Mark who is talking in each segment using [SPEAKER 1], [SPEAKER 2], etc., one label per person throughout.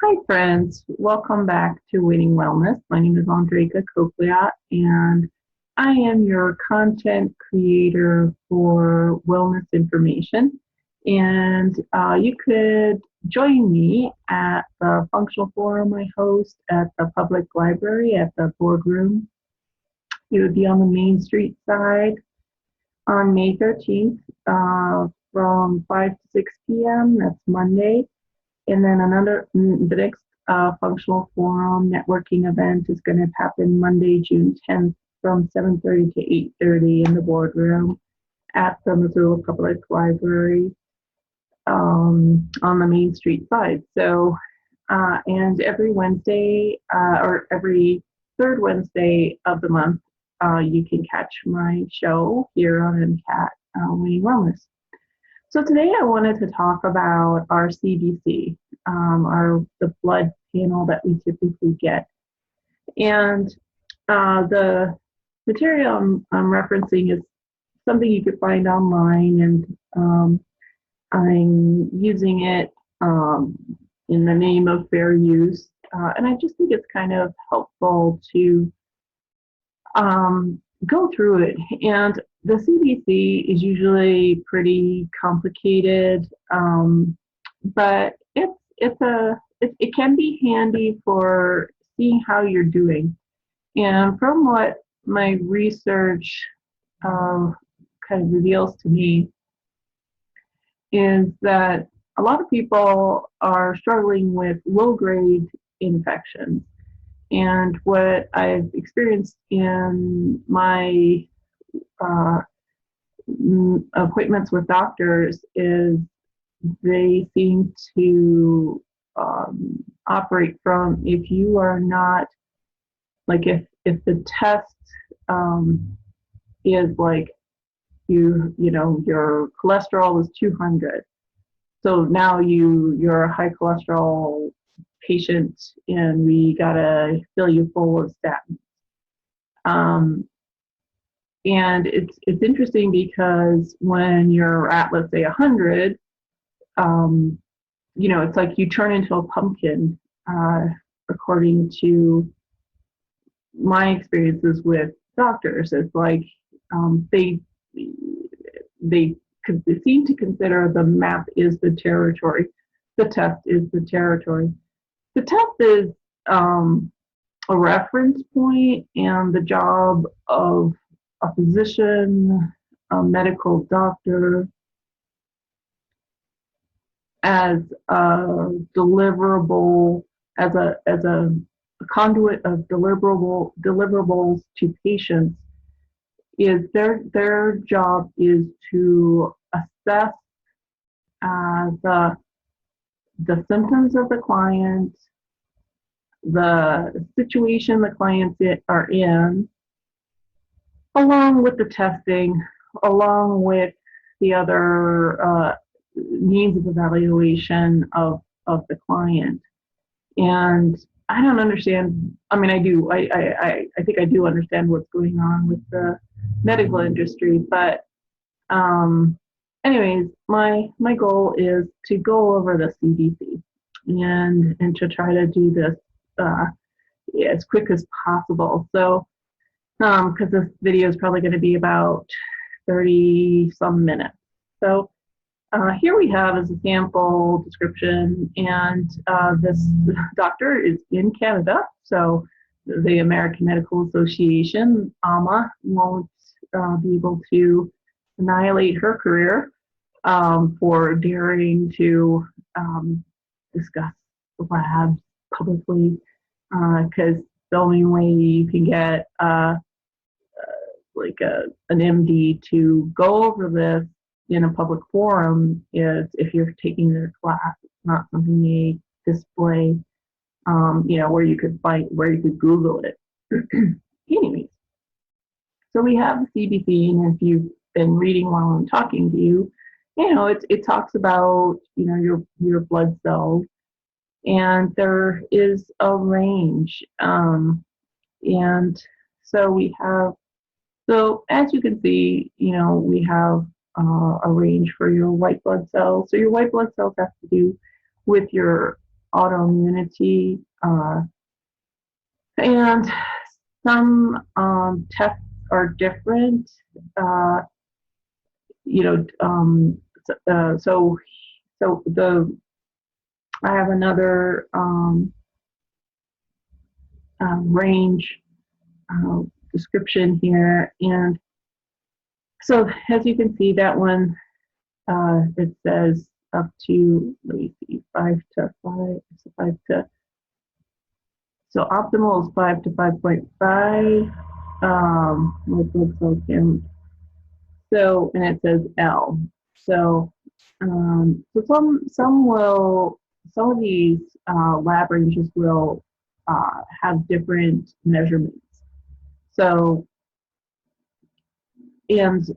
[SPEAKER 1] Hi, friends. Welcome back to Winning Wellness. My name is Andreka Kokliat, and I am your content creator for wellness information. And you could join me at the functional forum I host at the public library at the boardroom. It would be on the Main Street side on May 13th from 5 to 6 p.m. That's Monday. And then the next functional forum networking event is going to happen Monday, June 10th from 7:30 to 8:30 in the boardroom at the Missoula Public Library on the Main Street side. And every Wednesday or every third Wednesday of the month, you can catch my show here on MCAT Winning Wellness. So today I wanted to talk about our CBC, the blood panel that we typically get. And the material I'm referencing is something you could find online, and I'm using it in the name of fair use. And I just think it's kind of helpful to go through it. And the CBC is usually pretty complicated, but it can be handy for seeing how you're doing. And from what my research kind of reveals to me is that a lot of people are struggling with low-grade infections. And what I've experienced in my appointments with doctors is they seem to operate from, if you are not, like if the test is like your cholesterol is 200, so now you're a high cholesterol patient and we gotta fill you full of statins. And it's interesting because when you're at, let's say, 100, it's like you turn into a pumpkin, according to my experiences with doctors. It's like they seem to consider the map is the territory, the test is the territory. The test is a reference point, and the job of a physician, a medical doctor, as a deliverable, as a conduit of deliverables to patients, is their job is to assess the symptoms of the client, the situation the clients are in, along with the testing, along with the other means of evaluation of the client. And I don't understand. I mean, I do. I think I do understand what's going on with the medical industry, but anyways, my goal is to go over the CBC and to try to do this as quick as possible. So, because this video is probably going to be about 30 some minutes. So here we have as a sample description, and this doctor is in Canada, so the American Medical Association, AMA, won't be able to annihilate her career for daring to discuss labs publicly, because the only way you can get an MD to go over this in a public forum is if you're taking their class. It's not something they display, where you could Google it. Anyways, so we have the CBC, and if you've been reading while I'm talking to you, it talks about your blood cells, and there is a range, and so as you can see, we have a range for your white blood cells. So your white blood cells have to do with your autoimmunity, and some tests are different. Uh, you know, so the I have another range description here, and so as you can see, that one it says up to, let me see, 5 to 5, so 5 to, so optimal is 5 to 5.5 with blood cell count. So, and it says L. So, so some of these lab ranges will have different measurements. So, and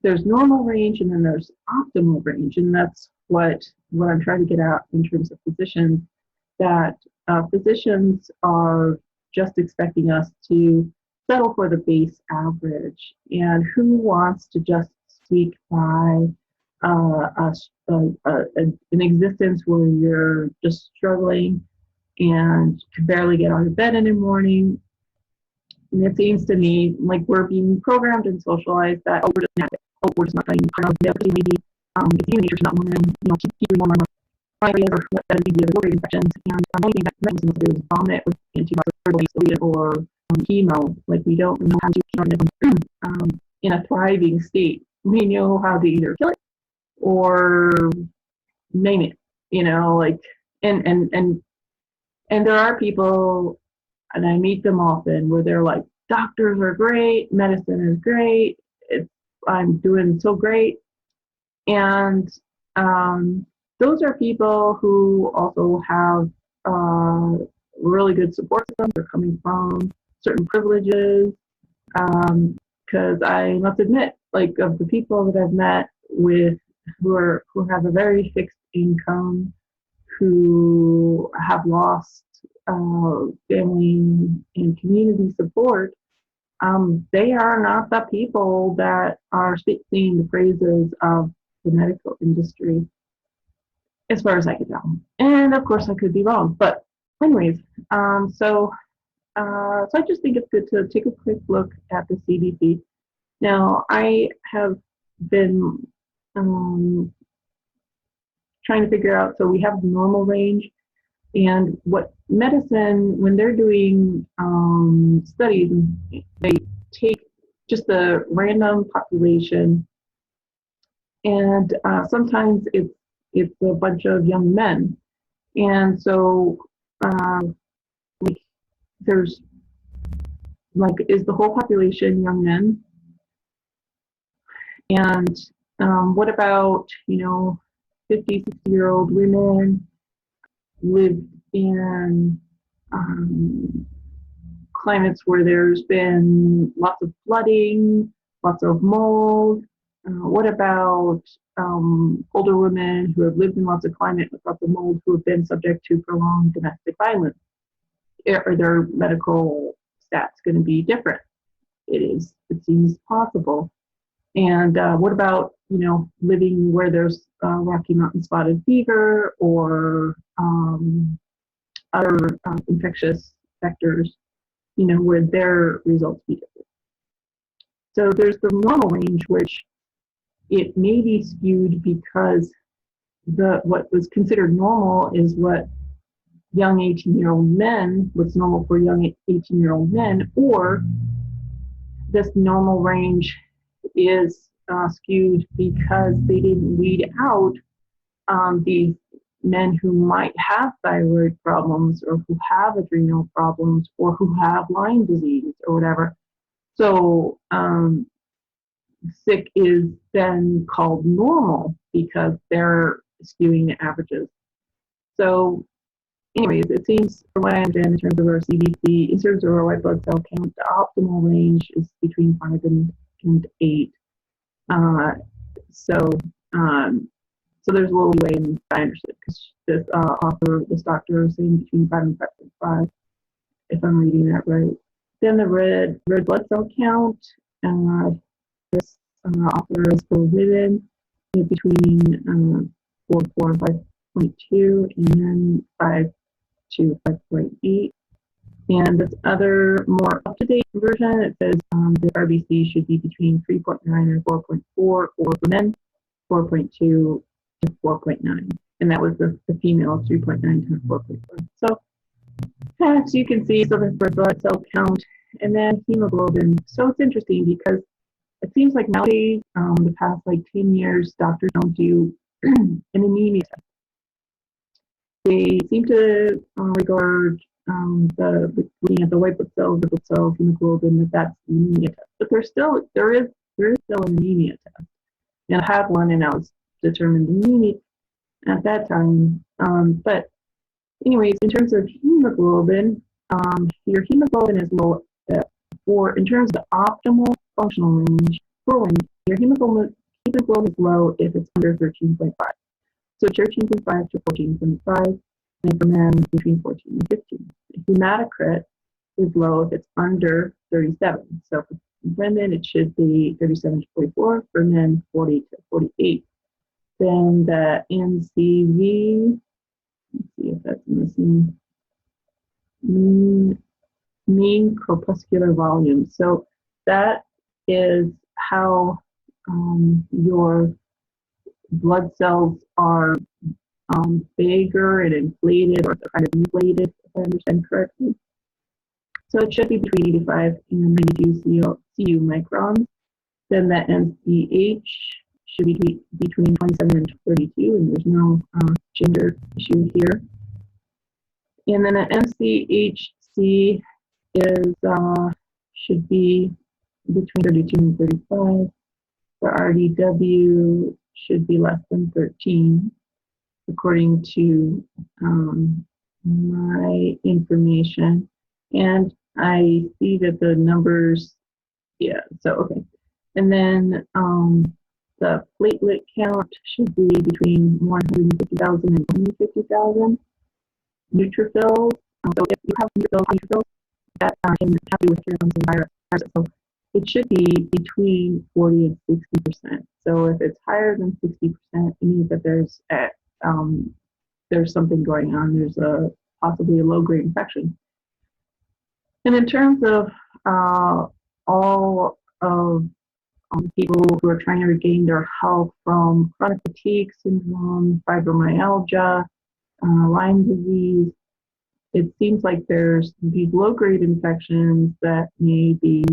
[SPEAKER 1] there's normal range and then there's optimal range, and that's what I'm trying to get at in terms of physicians, that physicians are just expecting us to settle for the base average, and who wants to just speak by an existence where you're just struggling and can barely get out of bed in the morning. And it seems to me like we're being programmed and socialized that, oh, we're just inadequate. Oh, we're just not fighting. Maybe it's human nature to not want to, keep doing more areas or that is the other infections. And the only thing that medicine will do is vomit with antibiotics or chemo. Like, we don't know how to keep our organism in a thriving state. We know how to either kill it or name it. Like, and there are people, and I meet them often, where they're like, doctors are great, medicine is great, I'm doing so great. And those are people who also have really good support systems. They're coming from certain privileges. Because I must admit, like, of the people that I've met with who have a very fixed income, who have lost family and community support, they are not the people that are singing the praises of the medical industry, as far as I can tell. And of course, I could be wrong. But anyways, so I just think it's good to take a quick look at the CDC. Now, I have been trying to figure out, so we have the normal range, and what medicine, when they're doing studies, they take just a random population, and sometimes it's a bunch of young men, and so like, there's like, is the whole population young men? And what about 50, 60-year-old women live in climates where there's been lots of flooding, lots of mold? What about older women who have lived in lots of climate with lots of mold, who have been subject to prolonged domestic violence? Are their medical stats going to be different? It seems possible. And what about living where there's Rocky Mountain spotted fever or other infectious vectors, where their results be different? So there's the normal range, which it may be skewed because what was considered normal is what young 18-year-old men, what's normal for young 18-year-old men, or this normal range is skewed because they didn't weed out these men who might have thyroid problems, or who have adrenal problems, or who have Lyme disease or whatever. So sick is then called normal because they're skewing the averages. So anyways, it seems, from what I understand in terms of our CDC, in terms of our white blood cell count, the optimal range is between 5 and 8. So there's a little leeway in, I understood, because this doctor is saying between 5 and 5.5, if I'm reading that right. Then the red blood cell count, this author is for women between 4 and 5.2, and then 5 to 5.8. And this other more up-to-date version, it says the RBC should be between 3.9 and 4.4, or for men, 4.2 to 4.9. And that was the female, 3.9 to 4.4. So as you can see, so that's for blood cell count, and then hemoglobin. So it's interesting because it seems like nowadays, the past like 10 years, doctors don't do an anemia test. They seem to regard looking at the white blood cells, the blood cells, hemoglobin, that's the anemia test. But there is still an anemia test. And I had one, and I was determined anemic at that time. But anyways, in terms of hemoglobin, your hemoglobin is low in terms of the optimal functional range for women. Your hemoglobin is low if it's under 13.5. So 13.5 to 14.5, and for men between 14 and 15. Hematocrit is low if it's under 37. So for women, it should be 37 to 44. For men, 40 to 48. Then the MCV, let's see if that's missing, mean corpuscular volume. So that is how your blood cells are bigger and inflated, or kind of inflated, if I understand correctly. So it should be between 85 and 92 CU microns. Then the MCH should be between 27 and 32, and there's no gender issue here. And then the MCHC should be between 32 and 35. The RDW should be less than 13, according to my information. And I see that the numbers, yeah, so okay. And then the platelet count should be between 150,000 and 150,000. Neutrophils, so if you have neutrophils, that can have to do with your virus. So it should be between 40 and 60%. So if it's higher than 60%, it means that there's something going on. There's possibly a low-grade infection. And in terms of all of people who are trying to regain their health from chronic fatigue syndrome, fibromyalgia, Lyme disease, it seems like there's these low-grade infections that may be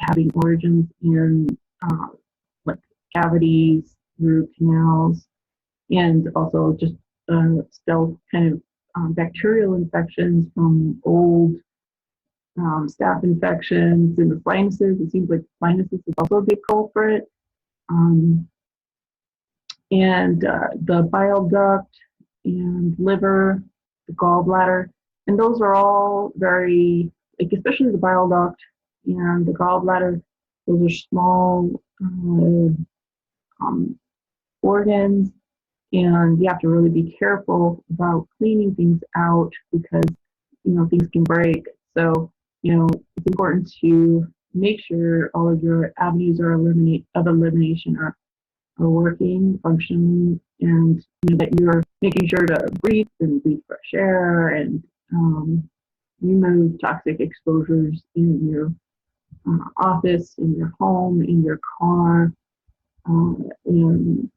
[SPEAKER 1] having origins in like cavities, root canals, and also just still kind of bacterial infections from old staph infections in the sinuses. It seems like sinuses is also a big culprit. And the bile duct and liver, the gallbladder, and those are all very, like especially the bile duct and the gallbladder, those are small organs, and you have to really be careful about cleaning things out because, things can break. So, it's important to make sure all of your avenues of elimination are working, functioning, and that you're making sure to breathe fresh air and remove toxic exposures in your office, in your home, in your car, and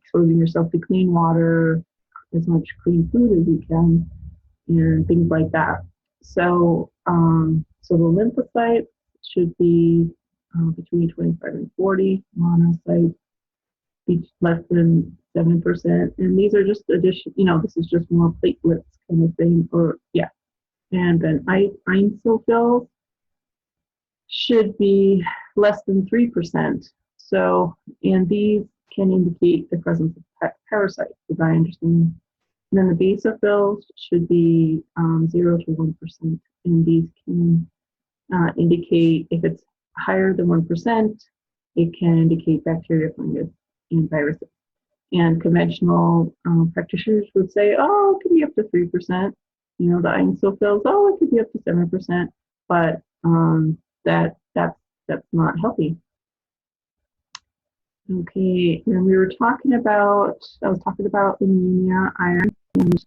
[SPEAKER 1] exposing yourself to clean water, as much clean food as you can, and things like that. So, so the lymphocytes should be between 25 and 40, monocytes less than 7%, and these are just this is just more platelets kind of thing, and then eosinophils should be less than 3%. So, and these can indicate the presence of parasites, as I understand. And then the basophils should be 0 to 1%, and these can indicate, if it's higher than 1%, it can indicate bacteria, fungus, and viruses. And conventional practitioners would say, oh, it could be up to 3%. The eosinophils, oh, it could be up to 7%, but that's not healthy. Okay, and we were talking about, I was talking about anemia, iron, and so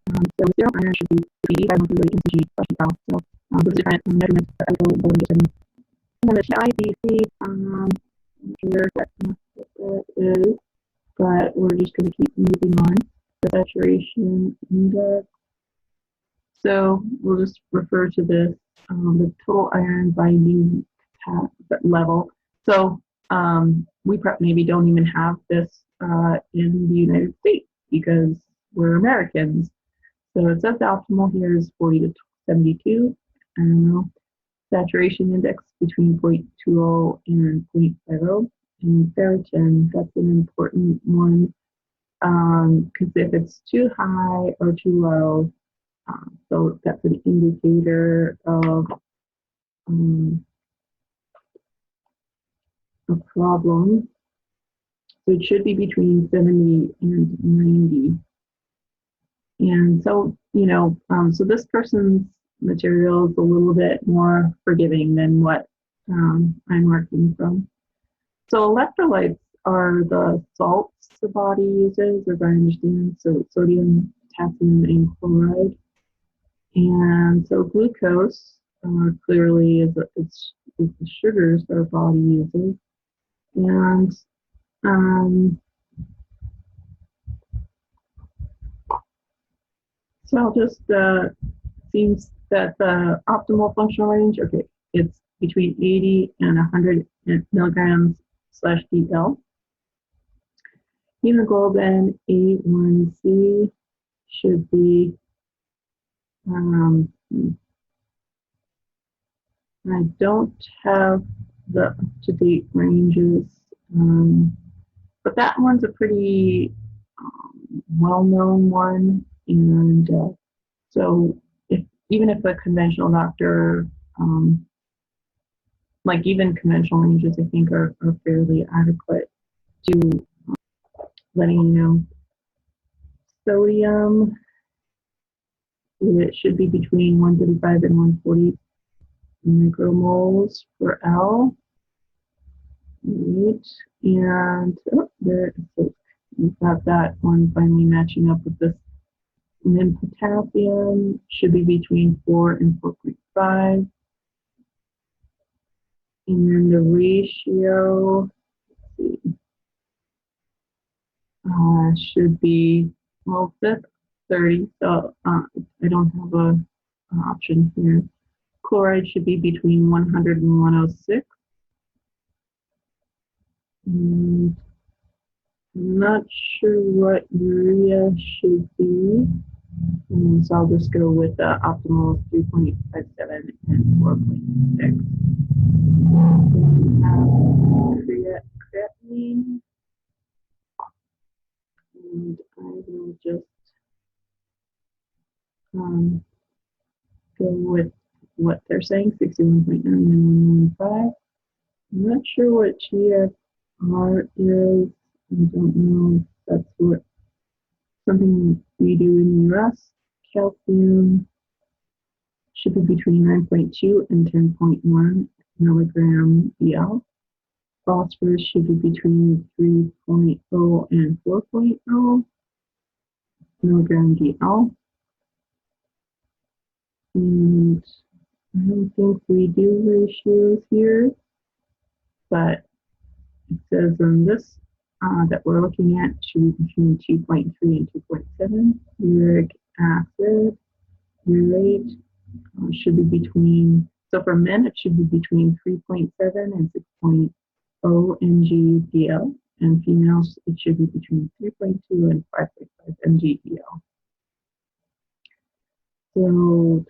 [SPEAKER 1] serum iron should be 3 by 1 kg kg. So those are different measurements that I will go into. And then the TIBC, I'm not sure what that is, but we're just going to keep moving on. The saturation index. So we'll just refer to this, the total iron binding level. So we maybe don't even have this in the United States because we're Americans. So it says the optimal here is 40 to 72. I don't know. Saturation index between 0.20 and 0.50. And ferritin, that's an important one because if it's too high or too low, so that's an indicator of a problem. So it should be between 70 and 90. And so, you know, so this person's material is a little bit more forgiving than what I'm working from. So electrolytes are the salts the body uses, as I understand, so sodium, potassium, and chloride. And so glucose clearly is the sugars that our body uses. And so I'll just, seems that the optimal functional range, okay, it's between 80 and 100 milligrams /dL. Hemoglobin A1C should be, I don't have the up-to-date ranges, but that one's a pretty well-known one. And so even if a conventional doctor, like even conventional ranges, I think are fairly adequate to letting you know. Sodium, it should be between 135 and 140 micromoles per L. Right. And there, so we've got that one finally matching up with this. And then potassium should be between 4 and 4.5. And then the ratio, let's see, should be, well, that's 30, so I don't have an option here. Chloride should be between 100 and 106. And I'm not sure what urea should be. So I'll just go with the optimal 3.57 and 4.6. Then we have creatinine. And I will just go with what they're saying, 61.9 and 115. I'm not sure what GFR is. I don't know if that's what something we do in the US. Calcium should be between 9.2 and 10.1 milligram BL. Phosphorus should be between 3.0 and 4.0 milligram DL. And I don't think we do ratios here, but it says on this that we're looking at should be between 2.3 and 2.7. Uric acid, urate should be between, so for men it should be between 3.7 and 6.0 mg/dl, and females it should be between 3.2 and 5.5 mg/dl. So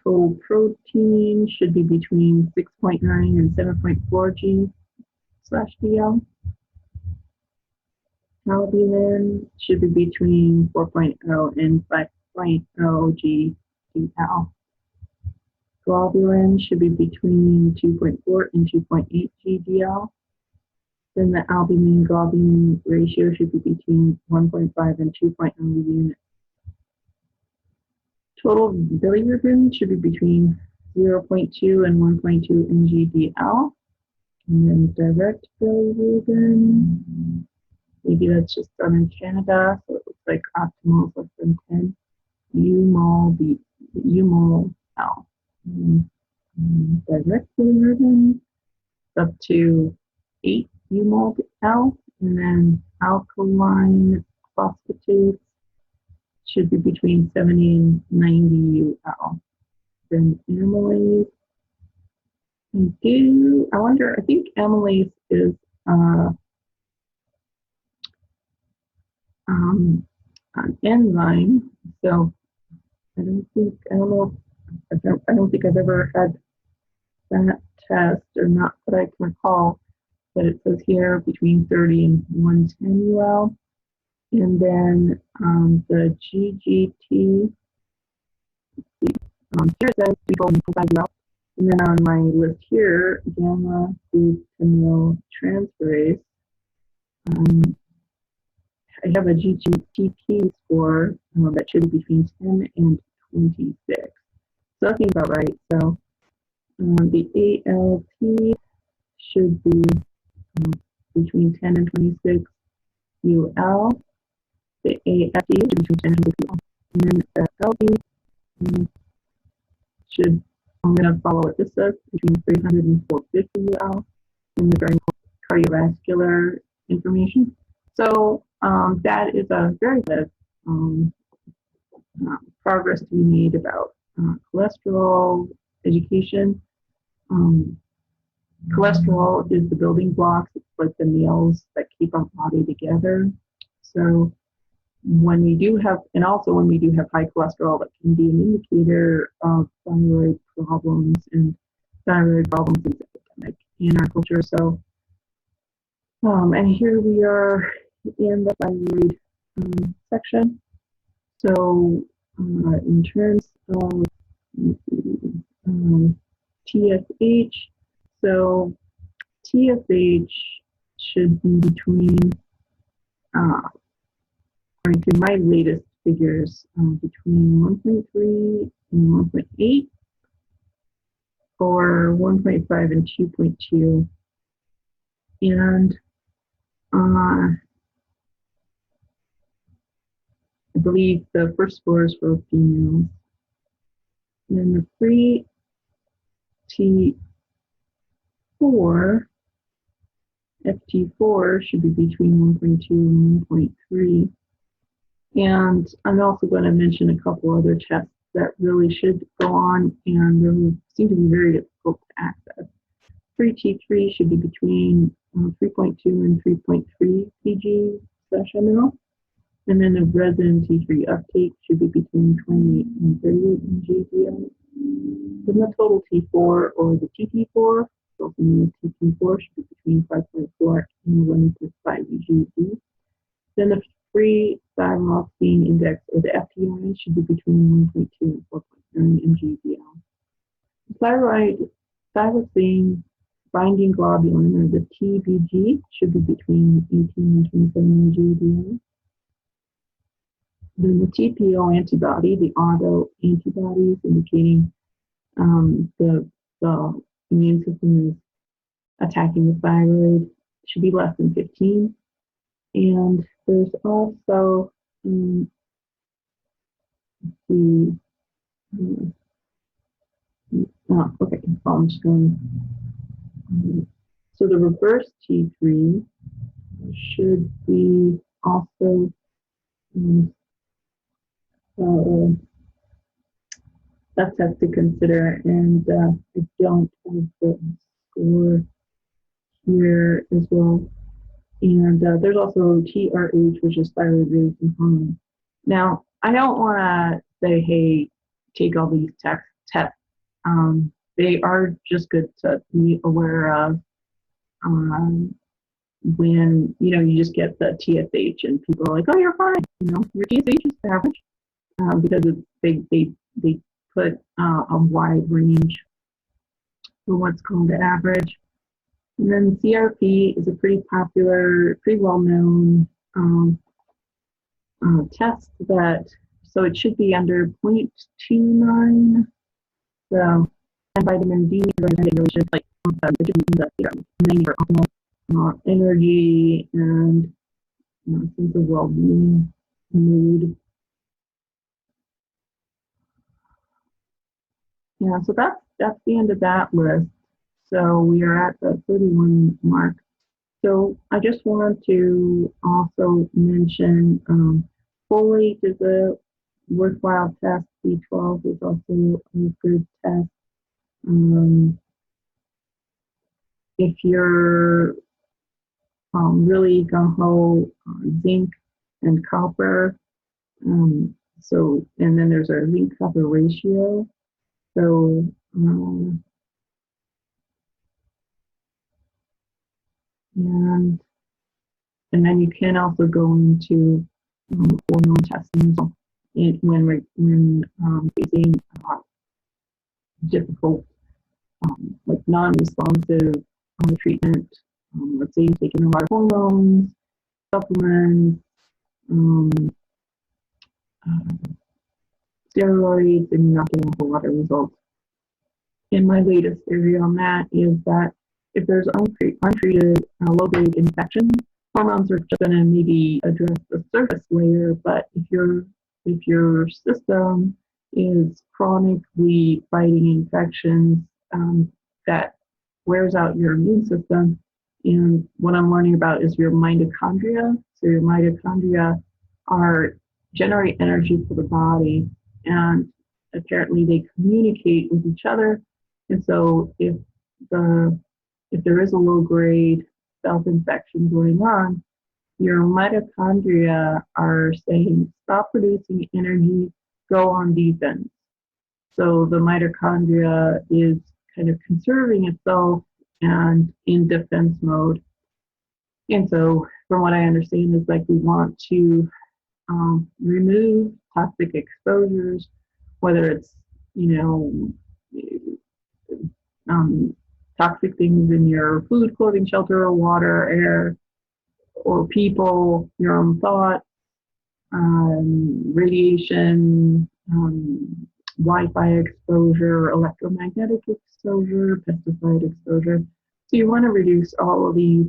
[SPEAKER 1] total protein should be between 6.9 and 7.4 g/dl. Albumin should be between 4.0 and 5.0 g/dl. Globulin should be between 2.4 and 2.8 g/dl. Then the albumin globulin ratio should be between 1.5 and 2.0 units. Total bilirubin should be between 0.2 and 1.2 mg/dl. And then direct bilirubin maybe that's just done in Canada, so it looks like optimal is less than 10 umol B, umol L. Direct bilirubin up to 8 umol L, and then alkaline phosphatases should be between 70 and 90 UL. Then amylase, I think amylase is an enzyme, so I don't think I've ever had that test, or not that I can recall, but it says here between 30 and 110 UL. And then the GGT, here it says 3.5 UL. And then on my list here, gamma glutamyl transferase, I have a GGT score that should be between 10 and 26. So that seems about right. So the ALT should be between 10 and 26 UL. The AFD should be between 10 and 26 UL. And then the LD should, I'm going to follow what this says, between 300 and 450 UL in the cardiovascular information. So that is a very good progress to be made about cholesterol education. Cholesterol is the building blocks. It's like the nails that keep our body together. So when we do have, and also when we do have high cholesterol, that can be an indicator of thyroid problems, and thyroid problems is epidemic in our culture. So, and here we are in the thyroid section. So in terms of TSH, so TSH should be between, according to my latest figures, between 1.3 and 1.8, or 1.5 and 2.2. And I believe the first scores for females. And then the free T4, FT4 should be between 1.2 and 1.3. And I'm also going to mention a couple other tests that really should go on, and they seem to be very difficult to access. Free T3 should be between 3.2 and 3.3 pg/ml. And then the resin T3 uptake should be between 28 and 38 mg/dl. Then the total T4, or the TT4, also known as TT4, should be between 5.4 and 1.5 mg/dl. Then the free thyroxine index, or the FTI, should be between 1.2 and 4.9 mg/dl. Thyroxine binding globulin, or the TBG, should be between 18 and 27 mg/dl. Then the TPO antibody, the auto antibodies indicating the immune system is attacking the thyroid, should be less than 15. And there's also okay, I'm just going. So the reverse T3 should be also that's tough to consider, and I don't have the score here as well. And there's also TRH, which is thyroid raising hormone. Now, I don't want to say, hey, take all these tests. They are just good to be aware of when, you just get the TSH and people are like, oh, you're fine. Your TSH is average because they put a wide range for what's called the average. And then CRP is a pretty popular, pretty well-known test so it should be under 0.29. So, and vitamin D, vitamin D really should, it should be in the 90 for optimal energy and sense of well-being, mood. Yeah, so that's the end of that list. So we are at the 31 mark. So I just wanted to also mention folate is a worthwhile test. B12 is also a good test. If you're really gung-ho on zinc and copper, and then there's a zinc copper ratio. So and then you can also go into hormone testing when facing difficult, like non-responsive treatment. Let's say you're taking a lot of hormones, supplements, steroids, and you're not getting a whole lot of results. And my latest theory on that is that if there's untreated low-grade infection, hormones are just going to maybe address the surface layer, but if your system is chronically fighting infections, that wears out your immune system. And what I'm learning about is your mitochondria. So your mitochondria generate energy for the body, and apparently they communicate with each other. And so if there is a low-grade self-infection going on, your mitochondria are saying, stop producing energy, go on defense. So the mitochondria is kind of conserving itself and in defense mode. And so from what I understand is like we want to remove toxic exposures, whether it's, toxic things in your food, clothing, shelter, or water, air, or people, your own thoughts, radiation, Wi-Fi exposure, electromagnetic exposure, pesticide exposure. So you want to reduce all of these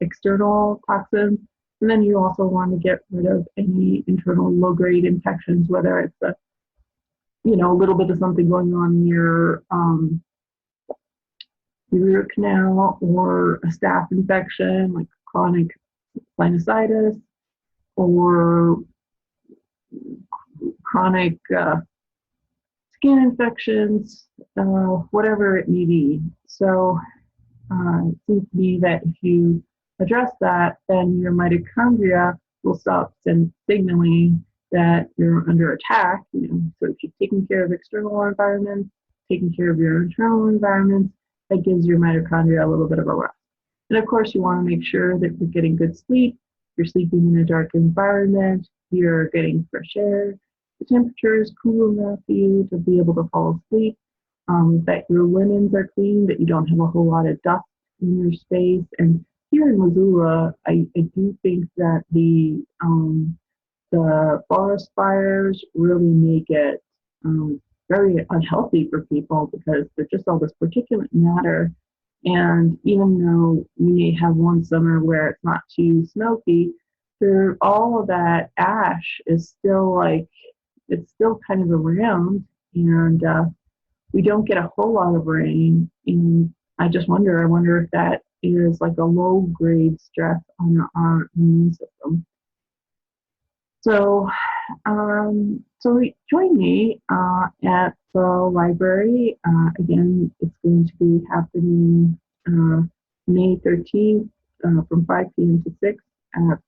[SPEAKER 1] external toxins, and then you also want to get rid of any internal low-grade infections, whether it's a little bit of something going on in your root canal, or a staph infection like chronic sinusitis, or chronic skin infections, whatever it may be. So it seems to me that if you address that, then your mitochondria will stop signaling that you're under attack. So if you're taking care of external environments, taking care of your internal environments, that gives your mitochondria a little bit of a rest. And of course, you want to make sure that you're getting good sleep, you're sleeping in a dark environment, you're getting fresh air, the temperature is cool enough for you to be able to fall asleep, that your linens are clean, that you don't have a whole lot of dust in your space. And here in Missoula, I do think that the forest fires really make it very unhealthy for people, because there's just all this particulate matter. And even though we may have one summer where it's not too smoky, all of that ash is still it's still kind of around, and we don't get a whole lot of rain. And I wonder if that is like a low-grade stress on our immune system. So, join me at the library. Again, it's going to be happening May 13th from 5 p.m. to 6 at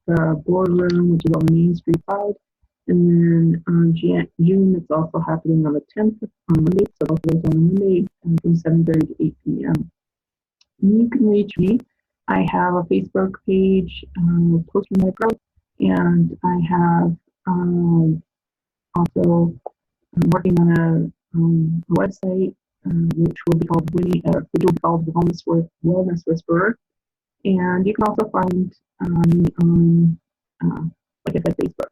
[SPEAKER 1] the boardroom, which is on the Main Street side. And then on June, it's also happening on the 10th on Monday, so both of those on Monday from 7:30 to 8 p.m. And you can reach me. I have a Facebook page, Posting My Growth, and I have also working on a website which will be called the Wellness Whisperer. And you can also find me on, like I said, Facebook.